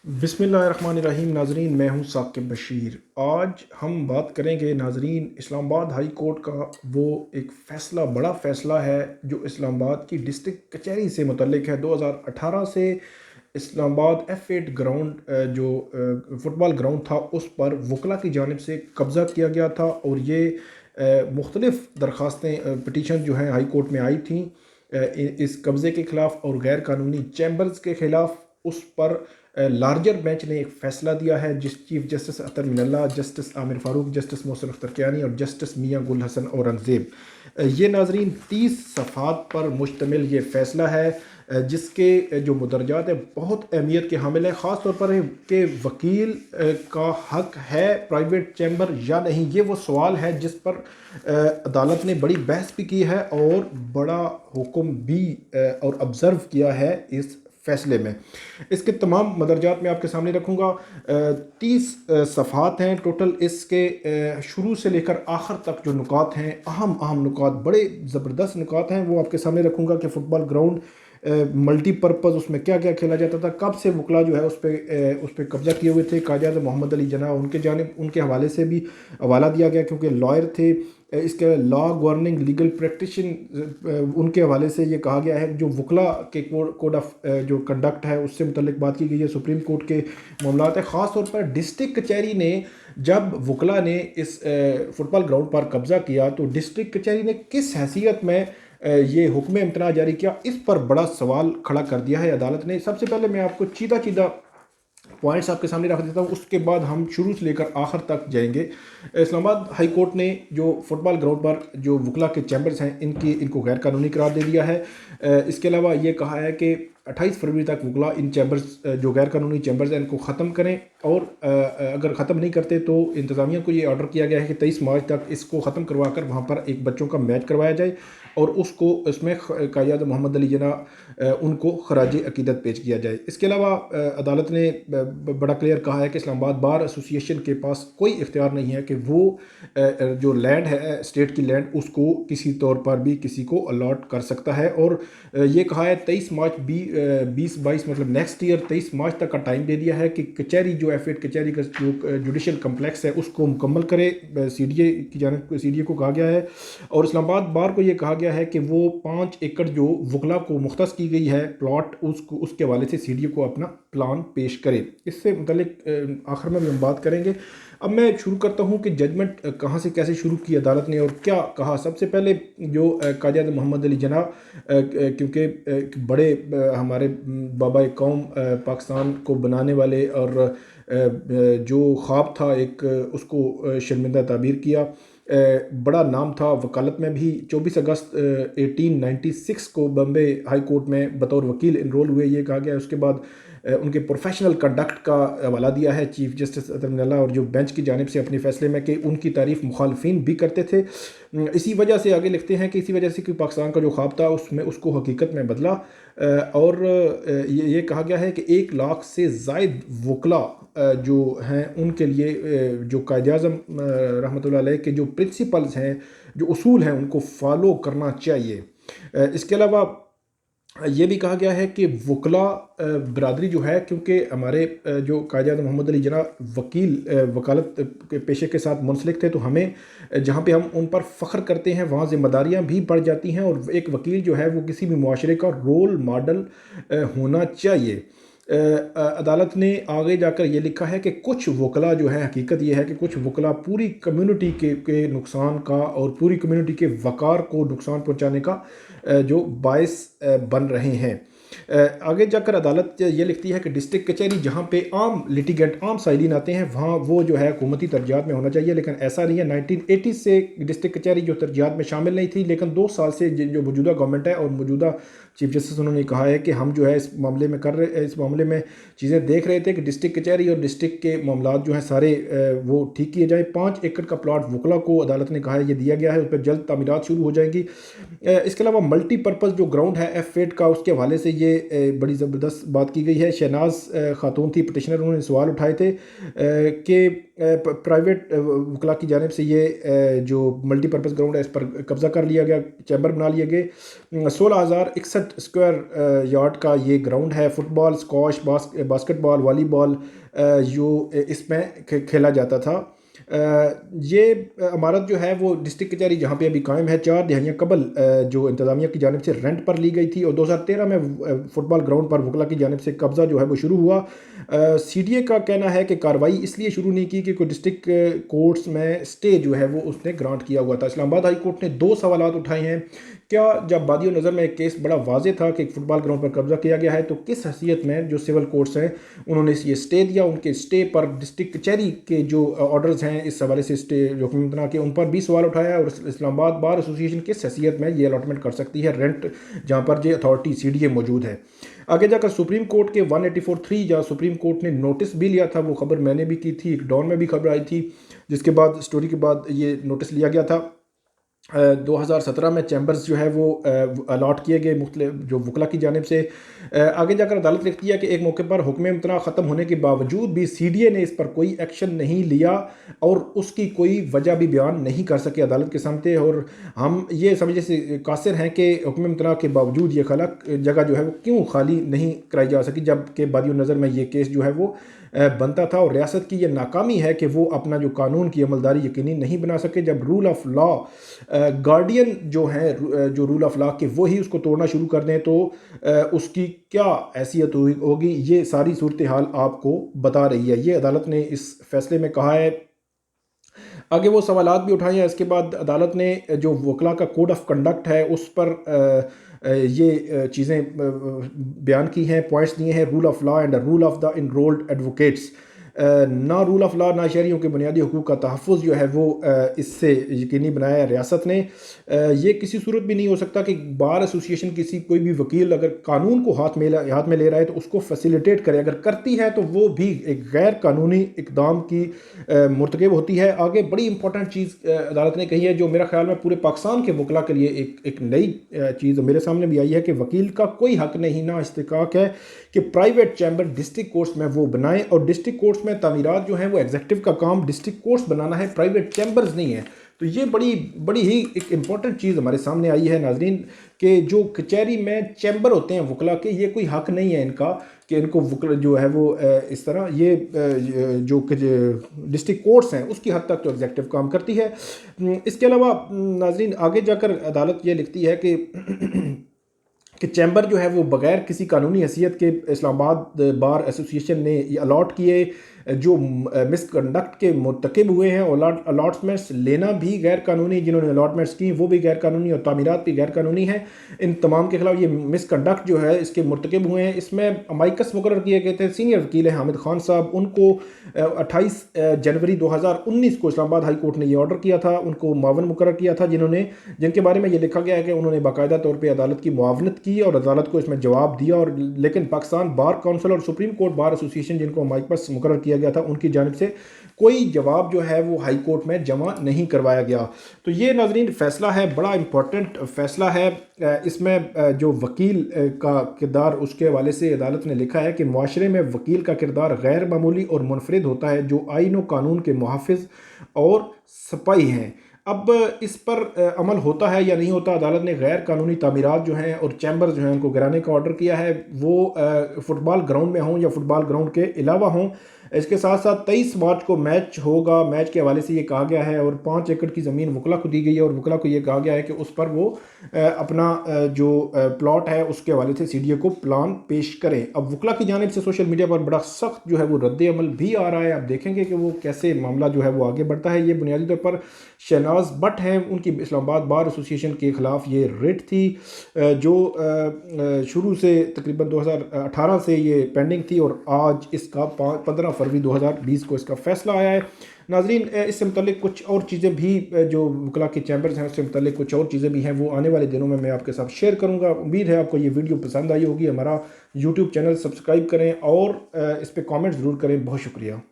बिस्मिल्लाहिर्रहमानिर्रहीम। नाजरीन, मैं हूं साकिब बशीर। आज हम बात करेंगे नाजरीन इस्लामाबाद हाई कोर्ट का वो एक फ़ैसला, बड़ा फ़ैसला है जो इस्लामाबाद की डिस्ट्रिक्ट कचहरी से मुतल्लिक है। 2018 से इस्लामाबाद F8 ग्राउंड जो फ़ुटबॉल ग्राउंड था उस पर वकला की जानिब से कब्ज़ा किया गया था और ये मुख्तलिफ़ दरख्वास्तें पटिशन जो हैं हाई कोर्ट में आई थी इस कब्ज़े के ख़िलाफ़ और गैर कानूनी चैम्बर्स के ख़िलाफ़। उस पर लार्जर बेंच ने एक फ़ैसला दिया है जिस चीफ जस्टिस अतर मिनल्ला, जस्टिस आमिर फ़ारूक, जस्टिस मोहसिन अख्तर कियानी और जस्टिस मियां गुल हसन औरंगज़ेब। ये नाजरीन 30 सफ़ात पर मुश्तमिल ये फ़ैसला है जिसके जो मुदरजात है बहुत अहमियत के हामिल है। ख़ास तौर पर कि वकील का हक है प्राइवेट चैम्बर या नहीं, ये वो सवाल है जिस पर अदालत ने बड़ी बहस भी की है और बड़ा हुक्म भी और ऑब्ज़र्व किया है इस फैसले में। इसके तमाम मदरजात मैं आपके सामने रखूँगा। 30 सफ़ात हैं टोटल। इसके शुरू से लेकर आखिर तक जो नुकात हैं, अहम अहम नुकात, बड़े ज़बरदस्त नुकात हैं, वो आपके सामने रखूँगा कि फ़ुटबॉल ग्राउंड मल्टीपर्पज़ उसमें क्या क्या खेला जाता था, कब से वकला जो है उस पर कब्ज़ा किए हुए थे। कायद मोहम्मद अली जना उनके जानिब उनके हवाले से भी हवाला दिया गया क्योंकि लॉयर थे। इसके लॉ गवर्निंग लीगल प्रैक्टिशन उनके हवाले से ये कहा गया है। जो वकला के कोड ऑफ जो कंडक्ट है उससे मुतल्लिक बात की गई है। सुप्रीम कोर्ट के मामला है। ख़ास तौर पर डिस्ट्रिक्ट कचहरी ने जब वकला ने इस फुटबॉल ग्राउंड पर कब्ज़ा किया तो डिस्ट्रिक्ट कचहरी ने किस हैसियत में ये हुक्म इम्तना जारी किया, इस पर बड़ा सवाल खड़ा कर दिया है अदालत ने। सबसे पहले मैं आपको चीदा चीदा पॉइंट्स आपके सामने रख देता हूँ, उसके बाद हम शुरू से लेकर आखिर तक जाएंगे। इस्लामाबाद हाई कोर्ट ने जो फुटबॉल ग्राउंड पर जो वकला के चैम्बर्स हैं इनको गैर कानूनी करार दे दिया है। इसके अलावा ये कहा है कि 28 फरवरी तक वकला इन चैम्बर्स जो गैर कानूनी चैम्बर्स हैं इनको ख़त्म करें और अगर ख़त्म नहीं करते तो इंतज़ामिया को ये ऑर्डर किया गया है कि 23 मार्च तक इसको ख़त्म करवा कर वहाँ पर एक बच्चों का मैच करवाया जाए और उसको इसमें कायद मोहम्मद अली जना उनको खराज अकीदत पेश किया जाए। इसके अलावा अदालत ने बड़ा क्लियर कहा है कि इस्लामाबाद बार एसोसिएशन के पास कोई इख्तियार नहीं है कि वो जो लैंड है स्टेट की लैंड उसको किसी तौर पर भी किसी को अलॉट कर सकता है। और ये कहा है 23 मार्च 2022 मतलब नेक्स्ट ईयर 23 मार्च तक का टाइम दे दिया है कि कचहरी जो F8 कचहरी का जो जुडिशल कम्प्लेक्स है उसको मुकम्मल करे। CDA की जानिब CDA को कहा गया है और इस्लामाबाद बार को ये कहा गया है कि वो 5 एकड़ जो वकला को मुख्तस की गई है प्लॉट उसको उसके हवाले से CDA को अपना प्लान पेश करे। इससे मुतल्लिक आखिर में भी हम बात करेंगे। अब मैं शुरू करता हूँ कि जजमेंट कहाँ से कैसे शुरू की अदालत ने और क्या कहा। सबसे पहले जो कायद मोहम्मद अली जना क्योंकि बड़े हमारे बाबा कौम पाकिस्तान को बनाने वाले और जो ख्वाब था एक उसको शर्मिंदा ताबीर किया। बड़ा नाम था वकालत में भी। 24 अगस्त 1896 को बम्बे हाई कोर्ट में बतौर वकील इनरोल हुए, ये कहा गया। उसके बाद उनके प्रोफेशनल कंडक्ट का हवाला दिया है चीफ जस्टिस अतर मिनल्ला और जो बेंच की जानिब से अपने फैसले में कि उनकी तारीफ मुखालफिन भी करते थे। इसी वजह से आगे लिखते हैं कि इसी वजह से कि पाकिस्तान का जो ख्वाब था उसमें उसको हकीकत में बदला। और ये कहा गया है कि 1 लाख से ज़ायद वकला जो हैं उनके लिए जो कायद-ए-आज़म रहमतुल्लाह अलैह के जो प्रिंसिपल्स हैं, जो उसूल हैं, उनको फॉलो करना चाहिए। इसके अलावा ये भी कहा गया है कि वकला बरादरी जो है, क्योंकि हमारे जो कायद मोहम्मद अली जना वकील वकालत के पेशे के साथ मुंसलिक थे, तो हमें जहाँ पे हम उन पर फ़ख्र करते हैं वहाँ ज़िम्मेदारियाँ भी बढ़ जाती हैं और एक वकील जो है वो किसी भी मुआशरे का रोल मॉडल होना चाहिए। अदालत ने आगे जाकर ये लिखा है कि कुछ वकला जो है, हकीकत ये है कि कुछ वकला पूरी कम्युनिटी के नुकसान का और पूरी कम्युनिटी के वक़ार को नुकसान पहुँचाने का जो बायस बन रहे हैं। आगे जाकर अदालत ये लिखती है कि डिस्ट्रिक्ट कचहरी जहाँ पे आम लिटिगेंट आम साइलिन आते हैं वहाँ वो जो है हुकूमती तरजीहात में होना चाहिए, लेकिन ऐसा नहीं है। 1980 से डिस्ट्रिक्ट कचहरी जो तरजीहात में शामिल नहीं थी, लेकिन 2 साल से जो मौजूदा गवर्नमेंट है और मौजूदा चीफ जस्टिस उन्होंने कहा है कि हम जो है इस मामले में चीज़ें देख रहे थे कि डिस्ट्रिक्ट कचहरी और डिस्ट्रिक्ट के मामला जो हैं सारे वो ठीक किए जाए। 5 एकड़ का प्लॉट वकला को अदालत ने कहा है ये दिया गया है, उस पर जल्द तामीरात शुरू हो जाएंगी। इसके अलावा मल्टीपर्पज़ जो ग्राउंड है F8 का, उसके हवाले से ये बड़ी ज़बरदस्त बात की गई है। शहनाज खातून थी पटिशनर, उन्होंने सवाल उठाए थे कि प्राइवेट वकला की जानिब से ये जो मल्टीपर्पज़ ग्राउंड है इस पर कब्ज़ा कर लिया गया, चैम्बर बना लिए गए। 16,061 स्क्वायर यार्ड का ये ग्राउंड है। फुटबॉल, स्कॉश, बास्केटबॉल, वॉलीबॉल जो इसमें खेला जाता था। ये इमारत जो है वो डिस्ट्रिक्ट कचहरी जहाँ पे अभी कायम है 4 दिहाइयाँ कबल जो इंतज़ामिया की जानिब से रेंट पर ली गई थी, और 2013 में फुटबॉल ग्राउंड पर वकला की जानिब से कब्ज़ा जो है वो शुरू हुआ। CDA का कहना है कि कार्रवाई इसलिए शुरू नहीं की कि कोई डिस्ट्रिक्ट कोर्ट्स में स्टे जो है वो उसने ग्रांट किया हुआ था। इस्लामाबाद हाई कोर्ट ने 2 सवालात उठाए हैं। क्या जब बादियो नज़र में एक केस बड़ा वाज़े था कि एक फुटबॉल ग्राउंड पर कब्जा किया गया है, तो किस हैसियत में जो सिविल कोर्ट्स हैं उन्होंने ये स्टे दिया? उनके स्टे पर डिस्ट्रिक्ट कचहरी के जो ऑर्डर्स हैं इस हवाले से स्टे जो हुक्मतना के, उन पर भी सवाल उठाया। और इस्लामाबाद बार एसोसिएशन किस हैसियत में ये अलॉटमेंट कर सकती है रेंट, जहाँ पर ये अथॉरिटी CDA मौजूद है। आगे जाकर सुप्रीम कोर्ट के 184(3 जहाँ सुप्रीम कोर्ट ने नोटिस भी लिया था, वो खबर मैंने भी की थी, डॉन में भी खबर आई थी, जिसके बाद स्टोरी के बाद ये नोटिस लिया गया था। 2017 में चैम्बर्स जो है वो अलॉट किए गए मुख्तलिफ जो वकला की जानिब से। आगे जाकर अदालत लिखती है कि एक मौके पर हुक्म इम्तना ख़त्म होने के बावजूद भी CDA ने इस पर कोई एक्शन नहीं लिया और उसकी कोई वजह भी बयान नहीं कर सके अदालत के सामने। और हम ये समझे से कासिर हैं कि हुक्म इम्तना के बावजूद ये खलक जगह जो है वो क्यों खाली नहीं कराई जा सकी, जबकि बादियो नज़र में ये केस जो है वो बनता था। और रियासत की ये नाकामी है कि वो अपना जो कानून की अमलदारी यकीनी नहीं बना सके। जब रूल ऑफ लॉ गार्डियन जो हैं जो रूल ऑफ लॉ के वो ही उसको तोड़ना शुरू कर दें तो उसकी क्या हैसियत होगी, ये सारी सूरत हाल आपको बता रही है। ये अदालत ने इस फैसले में कहा है। आगे वो सवालात भी उठाए हैं। इसके बाद अदालत ने जो वकला का कोड ऑफ कंडक्ट है उस पर ये चीज़ें बयान की हैं, पॉइंट्स दिए हैं। Rule of law and rule of the enrolled advocates, ना रूल ऑफ लॉ ना शहरियों के बुनियादी हकूक़ का तहफ़्फ़ुज़ जो है वो इससे यकीनी बनाया है रियासत ने। ये किसी सूरत भी नहीं हो सकता कि बार एसोसिएशन किसी कोई भी वकील अगर कानून को हाथ में ले रहा है तो उसको फैसिलिटेट करे, अगर करती है तो वो भी एक गैर कानूनी इकदाम की मुर्तकब होती है। आगे बड़ी इंपॉर्टेंट चीज़ अदालत ने कही है जो मेरा ख्याल में पूरे पाकिस्तान के वकला के लिए एक नई चीज़ मेरे सामने भी आई है कि वकील का कोई हक नहीं ना इस्तिकाक है कि प्राइवेट चैम्बर डिस्ट्रिक्ट कोर्ट्स में वो बनाएं, और डिस्ट्रिक्ट कोर्ट्स में तामीरात जो हैं वो एग्जीक्यूटिव का काम डिस्ट्रिक्ट कोर्ट्स बनाना है, प्राइवेट चैम्बर्स नहीं है। तो ये बड़ी ही एक इम्पॉर्टेंट चीज़ हमारे सामने आई है नाजरीन कि जो कचहरी में चैम्बर होते हैं वकला के, ये कोई हक नहीं है इनका कि इनको वकला जो है वो इस तरह ये जो डिस्ट्रिक्ट कोर्ट्स हैं उसकी हद तक तो एग्जीक्यूटिव काम करती है। इसके अलावा नाजरीन आगे जाकर अदालत ये लिखती है कि कि चैम्बर जो है वो बग़ैर किसी कानूनी हैसियत के इस्लामाबाद बार एसोसिएशन ने ये अलॉट किए जो मिसकंडक्ट के मुर्तकब हुए हैं। अलॉटमेंट्स लेना भी गैर कानूनी, जिन्होंने अलॉटमेंट्स की वो भी गैर कानूनी और तामीरात भी गैर कानूनी हैं। इन तमाम के खिलाफ ये मिसकंडक्ट जो है इसके मुर्तकब हुए हैं। इसमें अमाइकस मुकर्रर किए गए थे, सीनियर वकील हैं हामिद खान साहब, उनको 28 जनवरी 2019 को इस्लामाबाद हाई कोर्ट ने ये ऑर्डर किया था, उनको मुआवन मुकर्रर किया था, जिनके बारे में ये लिखा गया है कि उन्होंने बाकायदा तौर पर अदालत की मुआवनत की और अदालत को इसमें जवाब दिया। और लेकिन पाकिस्तान बार काउंसिल और सुप्रीम कोर्ट बार एसोसिएशन जिनको अमाइकस मुकर्रर किया गया था उनकी जानिब से कोई जवाब जो है वो हाई कोर्ट में जमा नहीं करवाया गया। तो ये नाजरीन फ़ैसला है, बड़ा इम्पोर्टेंट फ़ैसला है। इसमें जो वकील का किरदार उसके हवाले से अदालत ने लिखा है कि मुआशरे में वकील का किरदार गैर मामूली और मुनफरिद होता है जो आइन व कानून के मुहाफ़िज़ और सिपाही हैं। अब इस पर अमल होता है या नहीं होता, अदालत ने गैर कानूनी तामीरात जो हैं और चैम्बर जो हैं उनको गिराने का ऑर्डर किया है, वो फुटबॉल ग्राउंड में हों या फुटबॉल ग्राउंड के अलावा हों। इसके साथ साथ 23 मार्च को मैच होगा, मैच के हवाले से ये कहा गया है, और 5 एकड़ की ज़मीन वकला को दी गई है और वकला को ये कहा गया है कि उस पर वो अपना जो प्लॉट है उसके हवाले से CDA को प्लान पेश करें। अब वकला की जानिब से सोशल मीडिया पर बड़ा सख्त जो है वो रद्द अमल भी आ रहा है। आप देखेंगे कि वो कैसे मामला जो है वो आगे बढ़ता है। ये बुनियादी तौर पर शहनाज बट हैं, उनकी इस्लामाबाद बार एसोसिएशन के ख़िलाफ़ ये रिट थी जो शुरू से तकरीबन 2018 से ये पेंडिंग थी और आज इसका 15 फरवरी 2020 को इसका फ़ैसला आया है। नाजरीन इससे मुतल्लिक कुछ और चीज़ें भी जो वकला के चैम्बर्स हैं उससे मुतल्लिक कुछ और चीज़ें भी हैं, वो आने वाले दिनों में मैं आपके साथ शेयर करूंगा। उम्मीद है आपको ये वीडियो पसंद आई होगी। हमारा YouTube चैनल सब्सक्राइब करें और इस पर कमेंट ज़रूर करें। बहुत शुक्रिया।